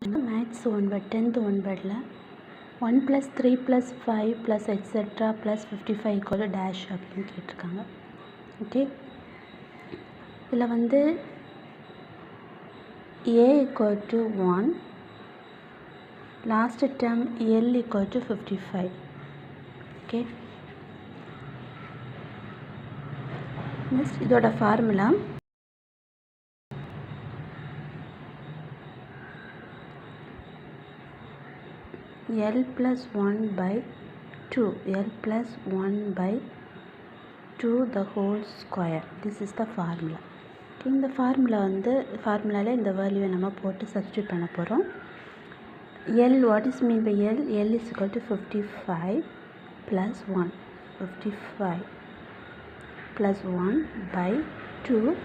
Maths 10th onwardல 1 plus 3 plus 5 plus etc plus 55 equal to dash அப்படின்னு கேட்டிருக்காங்க. Okay, இதில் வந்து a equal to 1, last term l equal to 55. Okay, next இதோட formula L plus 1 by 2, L plus 1 by 2 the whole square. This is the formula. இந்த ஃபார்முலாவில் இந்த வேல்யூவை நம்ம போட்டு சப்ஸ்டியூட் பண்ண போகிறோம். L, what is mean by L? L is equal to 55 plus 1. 55 plus 1 by 2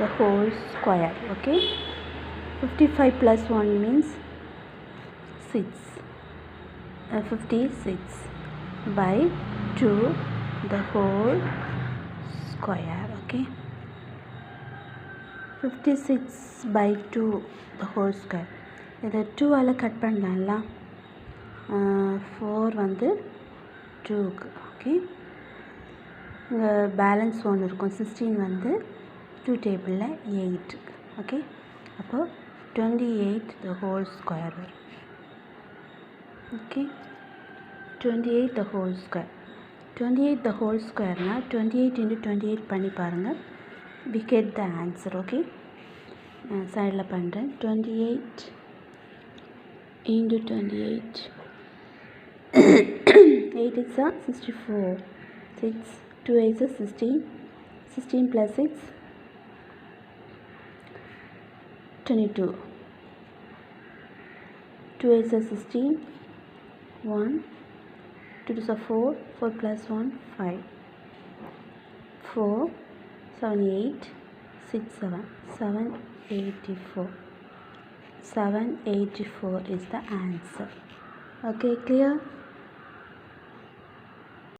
the whole square. Okay, 55 plus 1 means 6. 56 by 2 the whole square. Okay, 56 by 2 the whole square. இதை 2 all cut பண்ணலாம்ல, 4 வந்து 2க்கு. Okay, இங்கே balance 1 இருக்கும், 16 வந்து 2 டேபிளில் 8க்கு. Okay, அப்போது 28 the whole square வரும். Okay, 28 the whole square. 28 the whole square na 28 into 28 பண்ணி பாருங்க, we get the answer. Okay, சைடில் பண்ணுறேன். 28 into 28 8 is 64, 6 2 is 16, 16 plus 6 22, 2 is 16, 1 2 is 4, 4 plus 1 5, 4 7 8 6 7 784, 784 is the answer. Okay, clear?